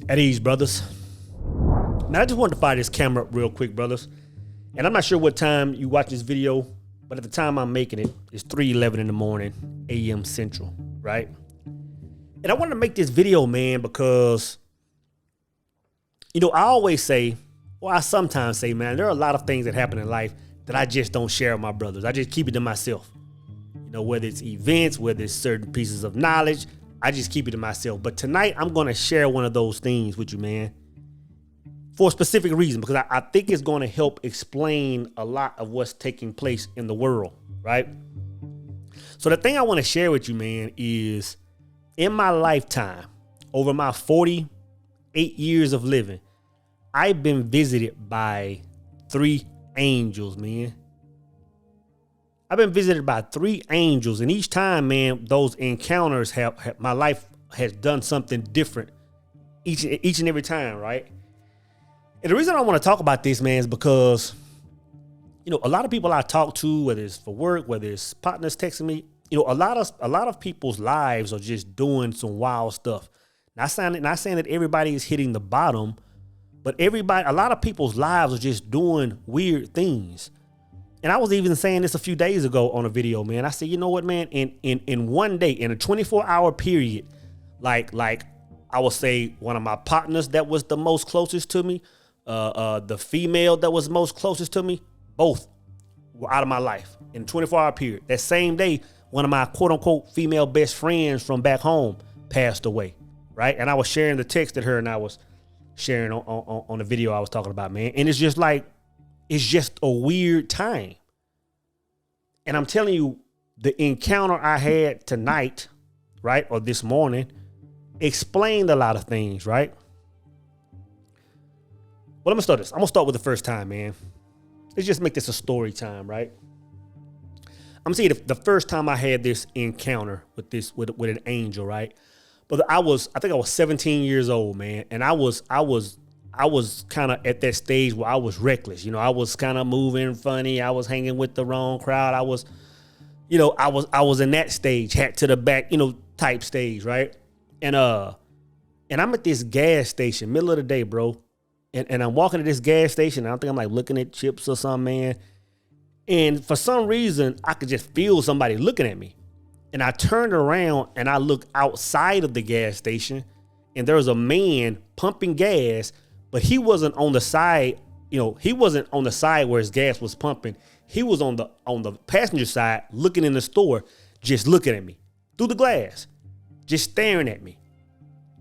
At ease, brothers. Man, I just wanted to fire this camera up real quick, brothers. And I'm not sure what time you watch this video, but at the time I'm making it, it's 3:11 in the morning, a.m. Central, right? And I wanted to make this video, man, because, you know, I always say, or I sometimes say, man, there are a lot of things that happen in life that I just don't share with my brothers. I just keep it to myself. You know, whether it's events, whether it's certain pieces of knowledge, I just keep it to myself. But tonight, I'm going to share one of those things with you, man, for a specific reason, because I think it's going to help explain a lot of what's taking place in the world, right? So the thing I want to share with you, man, is in my lifetime, over my 48 years of living, I've been visited by 3 angels, man. I've been visited by 3 angels, and each time, man, those encounters have my life has done something different each and every time, right? And the reason I want to talk about this, man, is because, you know, a lot of people I talk to, whether it's for work, whether it's partners texting me, you know, a lot of people's lives are just doing some wild stuff. Not saying that everybody is hitting the bottom, but a lot of people's lives are just doing weird things. And I was even saying this a few days ago on a video, man. I said, you know what, man, in one day, in a 24-hour period, like I would say one of my partners that was the most closest to me, the female that was most closest to me, both were out of my life in a 24-hour period. That same day, one of my quote unquote female best friends from back home passed away, right? And I was sharing the text that her and I was sharing on the video I was talking about, man. And it's just like, it's just a weird time. And I'm telling you, the encounter I had tonight, right, or this morning, explained a lot of things, right? Well, I'm gonna start this. I'm gonna start with the first time, man. Let's just make this a story time, right? I'm gonna say the first time I had this encounter with an angel, right? But I think I was 17 years old, man, and I was kind of at that stage where I was reckless. You know, I was kind of moving funny. I was hanging with the wrong crowd. I was in that stage, hat to the back, you know, type stage, right? And I'm at this gas station, middle of the day, bro. And I'm walking to this gas station. And I think I'm like looking at chips or something, man. And for some reason, I could just feel somebody looking at me. And I turned around and I looked outside of the gas station, and there was a man pumping gas, but he wasn't on the side. You know, he wasn't on the side where his gas was pumping. He was on the passenger side, looking in the store, just looking at me through the glass, just staring at me.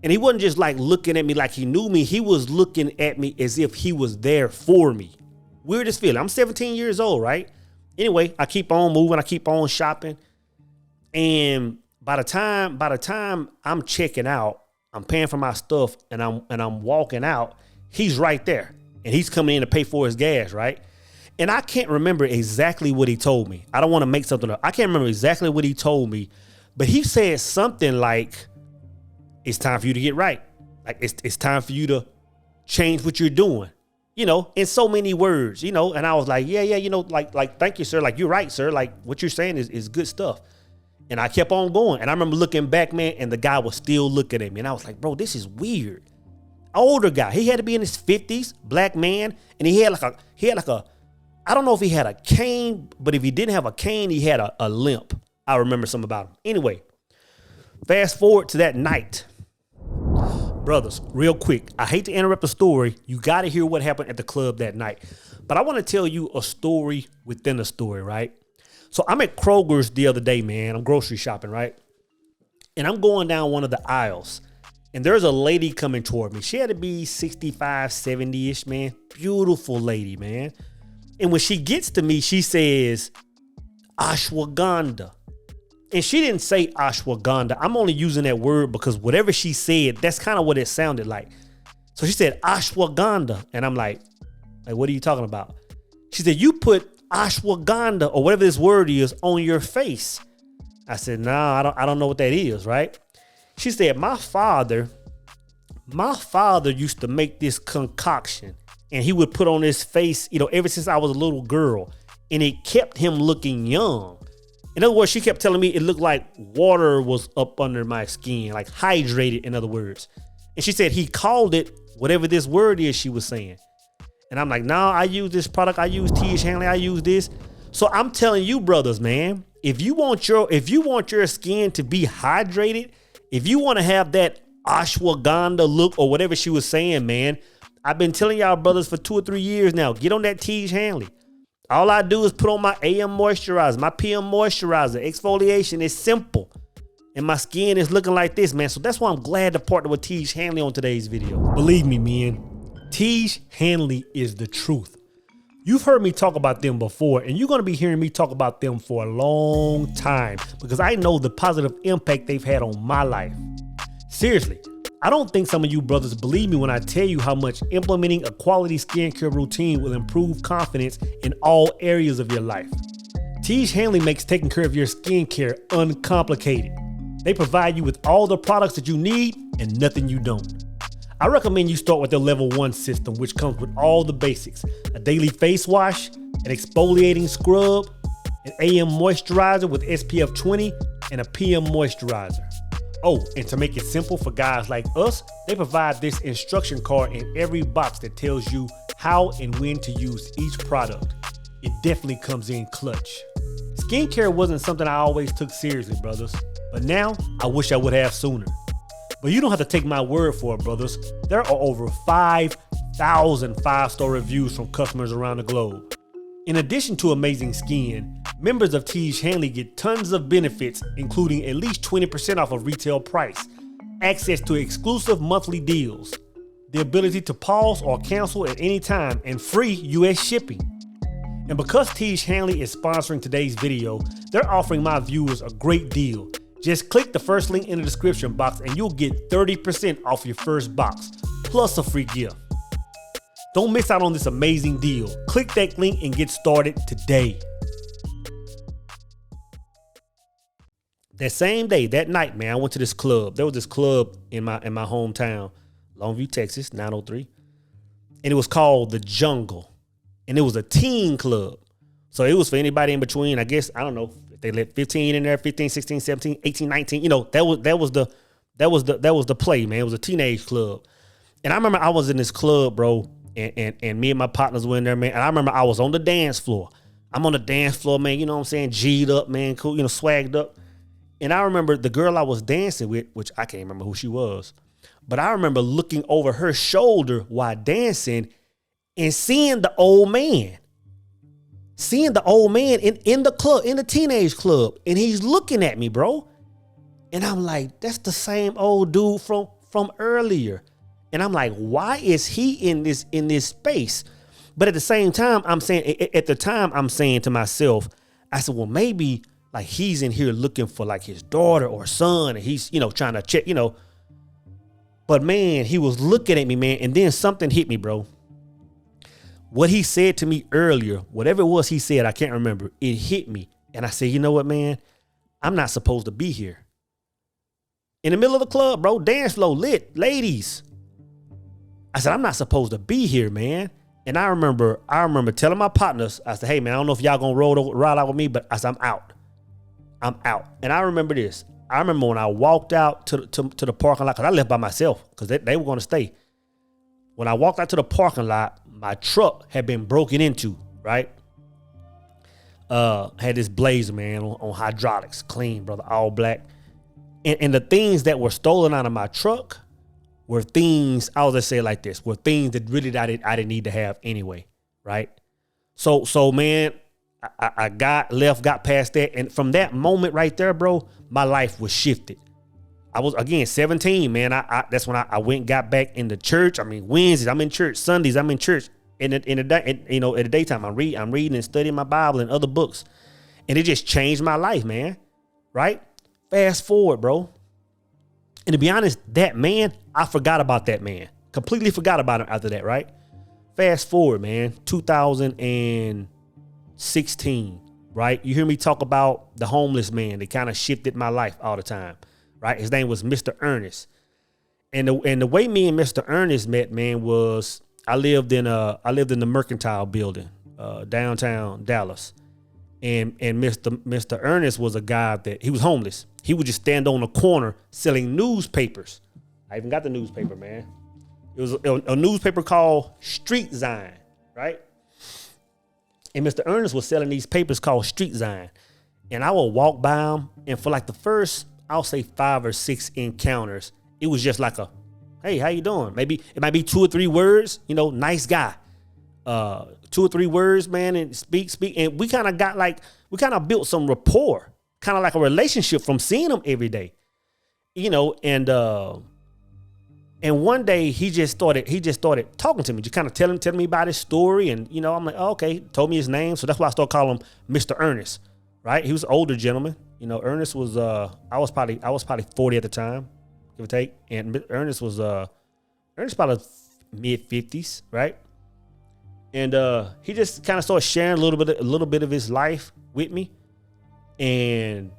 And he wasn't just like looking at me like he knew me. He was looking at me as if he was there for me. Weirdest feeling. I'm 17 years old, right? Anyway, I keep on moving. I keep on shopping. And by the time I'm checking out, I'm paying for my stuff, and I'm walking out, he's right there. And he's coming in to pay for his gas, right? And I can't remember exactly what he told me. I don't want to make something up. I can't remember exactly what he told me, but he said something like, it's time for you to get right. Like, it's time for you to change what you're doing, you know, in so many words, you know. And I was like, yeah, you know, like, thank you, sir. Like, you're right, sir. Like, what you're saying is good stuff. And I kept on going. And I remember looking back, man, and the guy was still looking at me. And I was like, bro, this is weird. Older guy. He had to be in his 50s, black man. And he had like a, I don't know if he had a cane, but if he didn't have a cane, he had a limp. I remember something about him. Anyway, fast forward to that night. Brothers, real quick, I hate to interrupt the story. You got to hear what happened at the club that night. But I want to tell you a story within a story, right? So I'm at Kroger's the other day, man. I'm grocery shopping, right? And I'm going down one of the aisles. And there's a lady coming toward me. She had to be 65, 70-ish, man. Beautiful lady, man. And when she gets to me, she says, ashwagandha. And she didn't say ashwagandha. I'm only using that word because whatever she said, that's kind of what it sounded like. So she said ashwagandha. And I'm like, what are you talking about? She said, you put ashwagandha or whatever this word is on your face. I said, no, I don't know what that is, right? She said, my father used to make this concoction, and he would put on his face, you know, ever since I was a little girl, and it kept him looking young. In other words, she kept telling me it looked like water was up under my skin, like hydrated, in other words. And she said he called it whatever this word is she was saying. And I'm like, nah, I use this product. I use T.H. Hanley. I use this. So I'm telling you, brothers, man, if you want your skin to be hydrated, if you want to have that ashwagandha look or whatever she was saying, man, I've been telling y'all brothers for 2 or 3 years now, get on that T.H. Hanley. All I do is put on my AM moisturizer, my PM moisturizer. Exfoliation is simple. And my skin is looking like this, man. So that's why I'm glad to partner with T.H. Hanley on today's video. Believe me, man, T.H. Hanley is the truth. You've heard me talk about them before, and you're going to be hearing me talk about them for a long time because I know the positive impact they've had on my life. Seriously, I don't think some of you brothers believe me when I tell you how much implementing a quality skincare routine will improve confidence in all areas of your life. T.H. Hanley makes taking care of your skincare uncomplicated. They provide you with all the products that you need and nothing you don't. I recommend you start with their level 1 system, which comes with all the basics: a daily face wash, an exfoliating scrub, an AM moisturizer with SPF 20, and a PM moisturizer. Oh, and to make it simple for guys like us, they provide this instruction card in every box that tells you how and when to use each product. It definitely comes in clutch. Skincare wasn't something I always took seriously, brothers, but now I wish I would have sooner. But you don't have to take my word for it, brothers. There are over 5,000 5-star reviews from customers around the globe. In addition to amazing skin, members of T.H. Hanley get tons of benefits, including at least 20% off of retail price, access to exclusive monthly deals, the ability to pause or cancel at any time, and free US shipping. And because T.H. Hanley is sponsoring today's video, they're offering my viewers a great deal. Just click the first link in the description box and you'll get 30% off your first box, plus a free gift. Don't miss out on this amazing deal. Click that link and get started today. That same day, that night, man, I went to this club. There was this club in my hometown, Longview, Texas, 903. And it was called The Jungle. And it was a teen club. So it was for anybody in between, I guess, I don't know, if they let 15 in there, 15, 16, 17, 18, 19, you know, that was the play, man. It was a teenage club. And I remember I was in this club, bro, and me and my partners were in there, man. And I remember I was on the dance floor. I'm on the dance floor, man, you know what I'm saying? G'd up, man, cool, you know, swagged up. And I remember the girl I was dancing with, which I can't remember who she was, but I remember looking over her shoulder while dancing and seeing the old man. Seeing the old man in the club, in the teenage club. And he's looking at me, bro. And I'm like, that's the same old dude from earlier. And I'm like, why is he in this space? But at the same time, I'm saying to myself, I said, well, maybe like he's in here looking for like his daughter or son, and he's, you know, trying to check, you know. But man, he was looking at me, man. And then something hit me, bro. What he said to me earlier, whatever it was he said, I can't remember. It hit me. And I said, you know what, man? I'm not supposed to be here. In the middle of the club, bro, dance floor lit, ladies. I said, I'm not supposed to be here, man. And I remember telling my partners, I said, hey, man, I don't know if y'all gonna ride out with me, but I said, I'm out. I'm out. And I remember this. I remember when I walked out to the parking lot, because I left by myself, because they were going to stay. When I walked out to the parking lot, my truck had been broken into, right? Had this Blazer, man, on hydraulics, clean, brother, all black. And the things that were stolen out of my truck were things, I'll just say it like this, were things that really I didn't need to have anyway, right? So man, I got past that. And from that moment right there, bro, my life was shifted. I was, again, 17, man. That's when I went and got back into church. I mean, Wednesdays, I'm in church. Sundays, I'm in church. In the daytime, I'm reading and studying my Bible and other books. And it just changed my life, man. Right? Fast forward, bro. And to be honest, that man, I forgot about that man. Completely forgot about him after that, right? Fast forward, man. 2016, right? You hear me talk about the homeless man that kind of shifted my life all the time. Right? His name was Mr. Ernest. And the way me and Mr. Ernest met, man, was I lived in the Mercantile building, downtown Dallas. And Mr. Ernest was a guy that he was homeless. He would just stand on a corner selling newspapers I even got the newspaper, man. It was a newspaper called Street Zion, right? And Mr. Ernest was selling these papers called Street Zion. And I would walk by them, and for like the first, I'll say 5 or 6 encounters, it was just like a, hey, how you doing? Maybe it might be 2 or 3 words, nice guy. 2 or 3 words, man, and speak. And we kind of built some rapport, kind of like a relationship from seeing him every day, and one day he just started talking to me, just kind of telling me about his story. And, I'm like, oh, okay, told me his name. So that's why I started calling him Mr. Ernest, right? He was an older gentleman. Ernest was, I was probably 40 at the time, give or take. And Ernest was probably mid 50s, right? And he just kind of started sharing a little bit of his life with me. And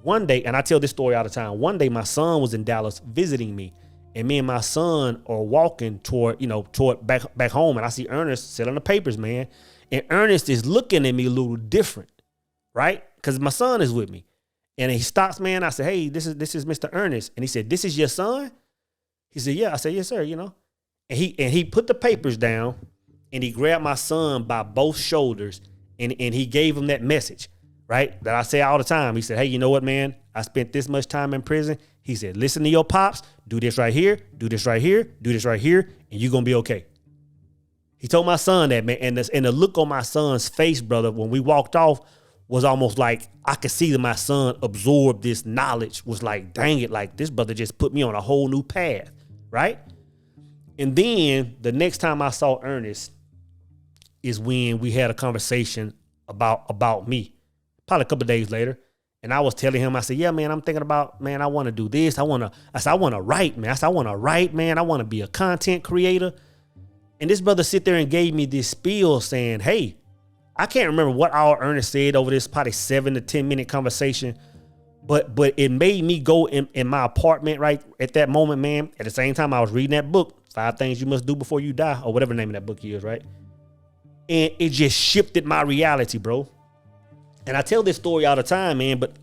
one day, and I tell this story all the time, one day my son was in Dallas visiting me, and me and my son are walking toward back home, and I see Ernest selling the papers, man. And Ernest is looking at me a little different, right? Because my son is with me. And he stops, man. I said, hey, this is Mr. Ernest. And he said, this is your son? He said, yeah. I said, yes, sir, And he put the papers down, and he grabbed my son by both shoulders, and he gave him that message, right? That I say all the time. He said, hey, you know what, man? I spent this much time in prison. He said, listen to your pops, do this right here, do this right here, do this right here, and you're going to be okay. He told my son that, man. And the look on my son's face, brother, when we walked off was almost like I could see that my son absorbed this knowledge, was like, dang it, like this brother just put me on a whole new path, right? And then the next time I saw Ernest is when we had a conversation about me, probably a couple of days later. And I was telling him, I said, yeah, man, I'm thinking about, man, I want to do this. I want to write, man. I want to write, man. I want to be a content creator. And this brother sit there and gave me this spiel saying, hey, I can't remember what all Ernest said over this probably 7 to 10 minute conversation, but it made me go in my apartment right at that moment, man. At the same time, I was reading that book, 5 Things You Must Do Before You Die, or whatever the name of that book is, right? And it just shifted my reality, bro. And I tell this story all the time, man. But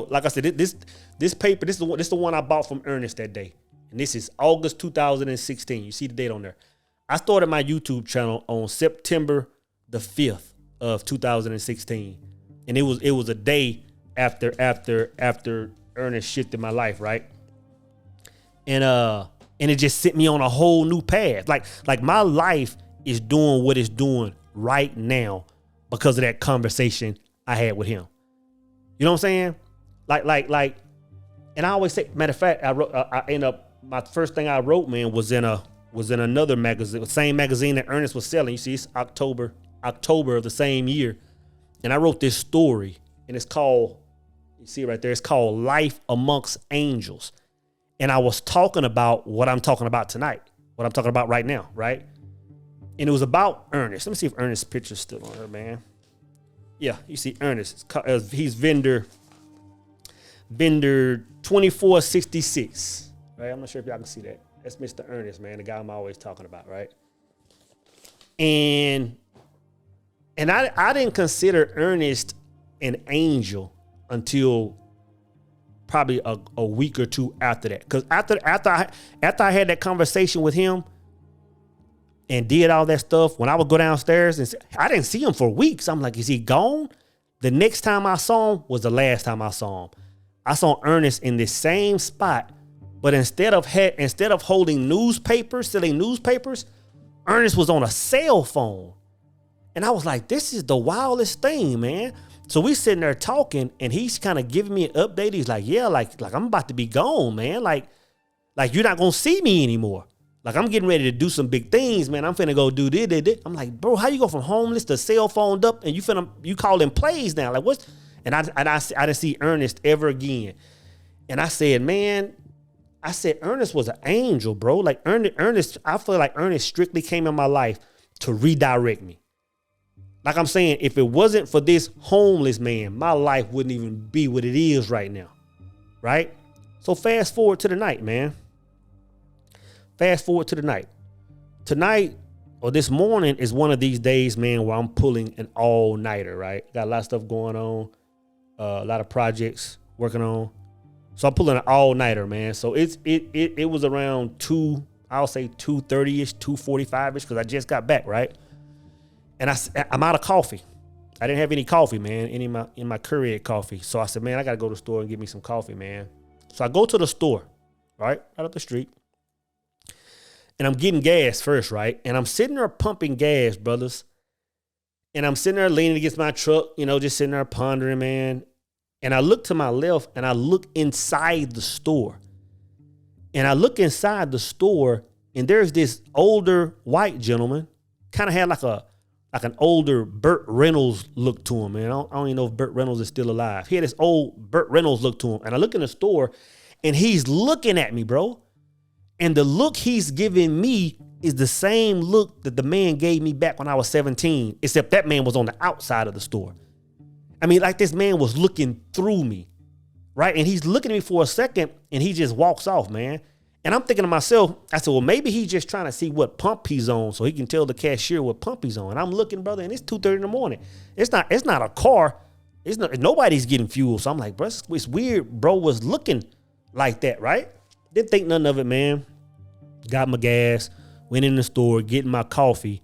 like I said, this paper, this is the one I bought from Ernest that day, and this is August 2016. You see the date on there. I started my YouTube channel on September the 5th of 2016, and it was a day after Ernest shifted my life, right? And it just set me on a whole new path. Like my life is doing what it's doing right now because of that conversation I had with him. You know what I'm saying? Like, and I always say, matter of fact, my first thing I wrote, man, was in another magazine, the same magazine that Ernest was selling. You see, it's October of the same year. And I wrote this story, and it's called, you see it right there, it's called Life Amongst Angels. And I was talking about what I'm talking about tonight, what I'm talking about right now, right? And it was about Ernest. Let me see if Ernest's picture's still on her, man. Yeah, you see Ernest. He's vendor 2466, right? I'm not sure if y'all can see that. That's Mr. Ernest, man, the guy I'm always talking about, right? And I didn't consider Ernest an angel until probably a week or two after that. Because after I had that conversation with him and did all that stuff, when I would go downstairs and I didn't see him for weeks. I'm like, is he gone? The next time I saw him was the last time I saw him. I saw Ernest in the same spot, but instead of holding newspapers, selling newspapers, Ernest was on a cell phone. And I was like, this is the wildest thing, man. So we sitting there talking, and he's kind of giving me an update. He's like, yeah, like I'm about to be gone, man. Like you're not gonna see me anymore. Like, I'm getting ready to do some big things, man. I'm finna go do this. I'm like, bro, how you go from homeless to cell phoned up and you calling plays now? Like, what's, and I didn't see Ernest ever again. And I said, Ernest was an angel, bro. Like Ernest, I feel like Ernest strictly came in my life to redirect me. Like I'm saying, if it wasn't for this homeless man, my life wouldn't even be what it is right now. Right? So fast forward to the night, man. Fast forward to the night. Tonight, or this morning, is one of these days, man, where I'm pulling an all-nighter, right? Got a lot of stuff going on, a lot of projects working on. So I'm pulling an all-nighter, man. So it was around I'll say 2:30ish, 2:45ish, because I just got back, right? And I'm out of coffee. I didn't have any coffee, man, in my Keurig coffee. So I said, man, I gotta go to the store and get me some coffee, man. So I go to the store, right up the street, and I'm getting gas first, right? And I'm sitting there pumping gas, brothers. And I'm sitting there leaning against my truck, just sitting there pondering, man. And I look to my left and I look inside the store. And I look inside the store and there's this older white gentleman, kind of had like an older Burt Reynolds look to him, man. I don't even know if Burt Reynolds is still alive. He had this old Burt Reynolds look to him. And I look in the store and he's looking at me, bro. And the look he's giving me is the same look that the man gave me back when I was 17, except that man was on the outside of the store. I mean, like this man was looking through me, right? And he's looking at me for a second and he just walks off, man. And I'm thinking to myself, I said, well, maybe he's just trying to see what pump he's on so he can tell the cashier what pump he's on. And I'm looking, brother, and it's 2:30 in the morning. It's not a car. Nobody's getting fuel. So I'm like, bro, it's weird. Bro was looking like that, right? Didn't think nothing of it, man. Got my gas, went in the store, getting my coffee.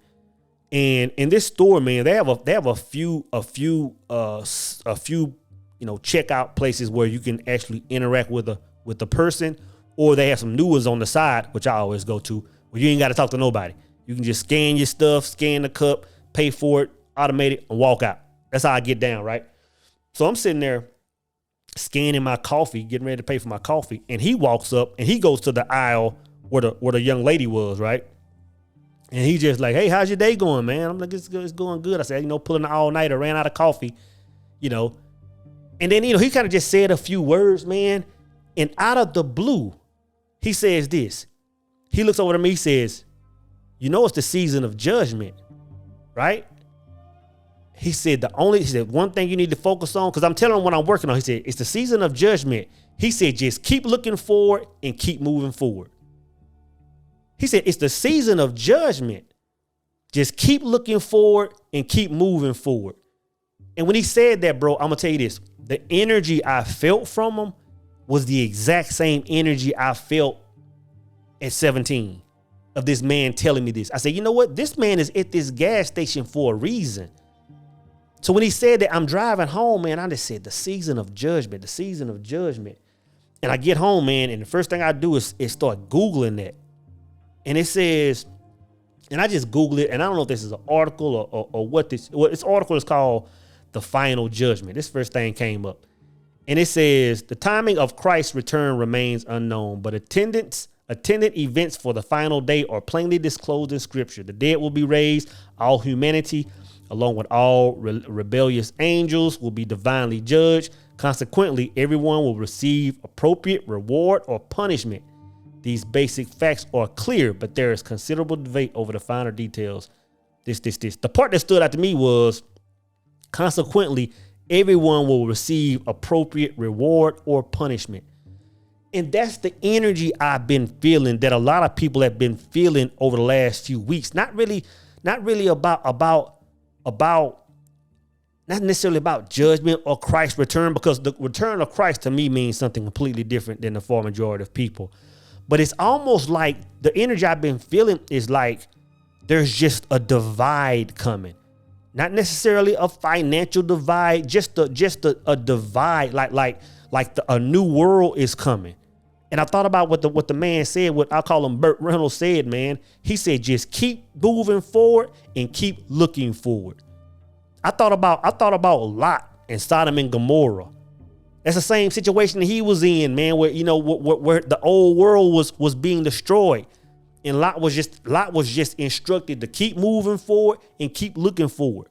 And in this store, man, they have a few checkout places where you can actually interact with the person, or they have some new ones on the side, which I always go to, where you ain't got to talk to nobody. You can just scan your stuff, scan the cup, pay for it, automate it, and walk out. That's how I get down, right? So I'm sitting there scanning my coffee, getting ready to pay for my coffee, and he walks up and he goes to the aisle where the young lady was, right? And he just like, hey, how's your day going, man? I'm like, it's going good. I said, pulling an all-nighter, ran out of coffee, And then, he kind of just said a few words, man. And out of the blue, he says this. He looks over to me, he says, it's the season of judgment, right? He said, one thing you need to focus on, because I'm telling him what I'm working on. He said, it's the season of judgment. He said, just keep looking forward and keep moving forward. He said, it's the season of judgment. Just keep looking forward and keep moving forward. And when he said that, bro, I'm going to tell you this. The energy I felt from him was the exact same energy I felt at 17 of this man telling me this. I said, you know what? This man is at this gas station for a reason. So when he said that, I'm driving home, man, I just said, the season of judgment, the season of judgment. And I get home, man, and the first thing I do is start Googling that. And it says, and I just Googled it, and I don't know if this is an article or what this article is called, The Final Judgment. This first thing came up. And it says, the timing of Christ's return remains unknown, but attendant events for the final day are plainly disclosed in Scripture. The dead will be raised, all humanity, along with all rebellious angels, will be divinely judged. Consequently, everyone will receive appropriate reward or punishment. These basic facts are clear, but there is considerable debate over the finer details. This. The part that stood out to me was, consequently, everyone will receive appropriate reward or punishment. And that's the energy I've been feeling, that a lot of people have been feeling over the last few weeks. Not necessarily about judgment or Christ's return, because the return of Christ to me means something completely different than the far majority of people. But it's almost like the energy I've been feeling is like there's just a divide coming. Not necessarily a financial divide, just a divide, like a new world is coming. And I thought about what the man said, what I call him Burt Reynolds said, man. He said, just keep moving forward and keep looking forward. I thought about Lot and Sodom and Gomorrah. That's the same situation that he was in, man, where where the old world was being destroyed. And Lot was just instructed to keep moving forward and keep looking forward.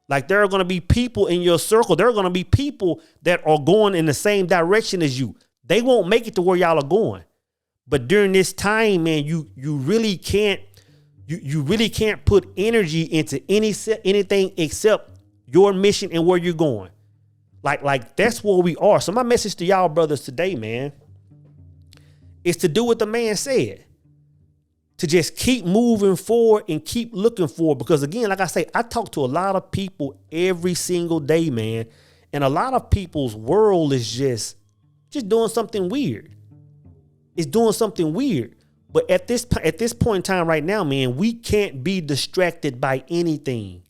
Like, there are going to be people in your circle. There are going to be people that are going in the same direction as you. They won't make it to where y'all are going. But during this time, man, you really can't put energy into anything except your mission and where you're going. Like that's where we are. So my message to y'all brothers today, man, is to do what the man said. To just keep moving forward and keep looking forward. Because again, like I say, I talk to a lot of people every single day, man. And a lot of people's world is just Just doing something weird. It's doing something weird. But at this point in time right now, man, we can't be distracted by anything.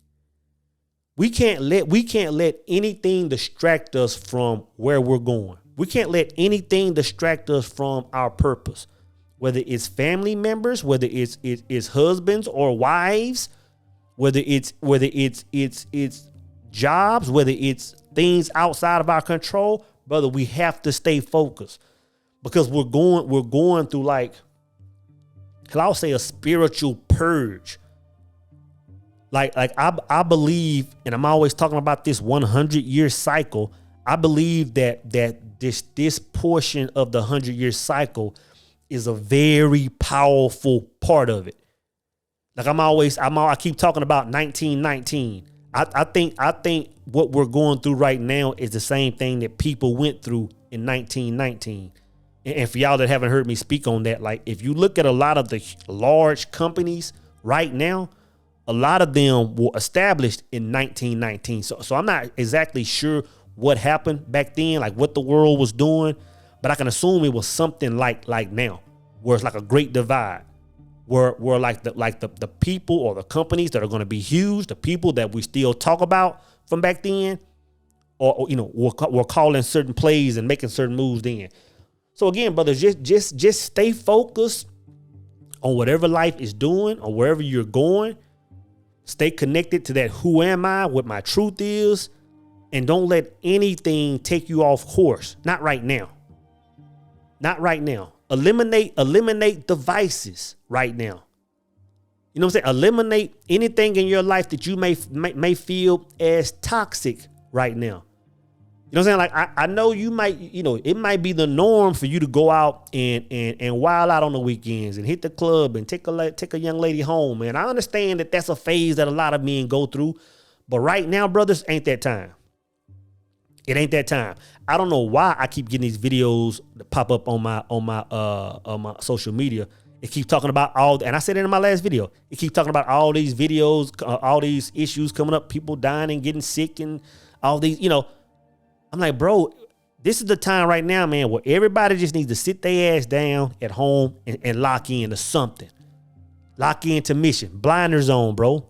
We can't let anything distract us from where we're going. We can't let anything distract us from our purpose. Whether it's family members, whether it's husbands or wives, whether it's jobs, whether it's things outside of our control, brother, we have to stay focused because we're going through like, I'll say a spiritual purge. Like I believe, and I'm always talking about this 100-year cycle. I believe that this portion of the 100-year cycle is a very powerful part of it. Like I keep talking about 1919. I think what we're going through right now is the same thing that people went through in 1919. And for y'all that haven't heard me speak on that, like if you look at a lot of the large companies right now, a lot of them were established in 1919. So I'm not exactly sure what happened back then, like what the world was doing, but I can assume it was something like now, where it's like a great divide, where like the people or the companies that are going to be huge, the people that we still talk about from back then, or we're calling certain plays and making certain moves then. So again, brothers, just stay focused on whatever life is doing or wherever you're going. Stay connected to that. Who am I? What my truth is. And don't let anything take you off course. Not right now. Not right now. Eliminate devices right now. You know what I'm saying? Eliminate anything in your life that you may feel as toxic right now. You know what I'm saying? Like I know you might, it might be the norm for you to go out and wild out on the weekends and hit the club and take a young lady home. Man, I understand that that's a phase that a lot of men go through, but right now, brothers, ain't that time. It ain't that time. I don't know why I keep getting these videos that pop up on my social media. It keeps talking about and I said it in my last video. It keeps talking about all these videos, all these issues coming up, people dying and getting sick and all these, I'm like, bro, this is the time right now, man, where everybody just needs to sit their ass down at home and lock into something. Lock into mission. Blinders on, bro.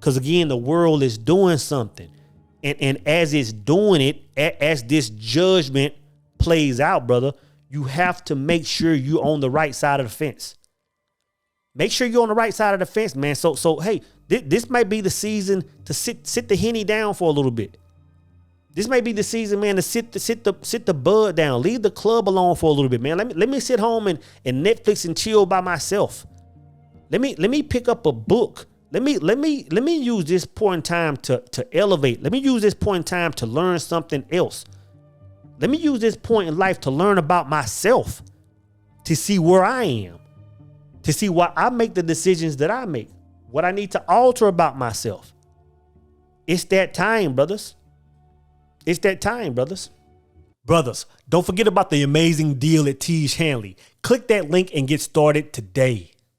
Because again, the world is doing something. And as it's doing it, as this judgment plays out, brother, you have to make sure you're on the right side of the fence. Make sure you're on the right side of the fence, man. So hey, this might be the season to sit the Henny down for a little bit. This may be the season, man, to sit the bud down. Leave the club alone for a little bit, man. Let me sit home and Netflix and chill by myself. Let me pick up a book. Let me use this point in time to elevate. Let me use this point in time to learn something else. Let me use this point in life to learn about myself, to see where I am, to see why I make the decisions that I make, what I need to alter about myself. It's that time, brothers. It's that time, brothers. Brothers, don't forget about the amazing deal at Tiege Hanley. Click that link and get started today.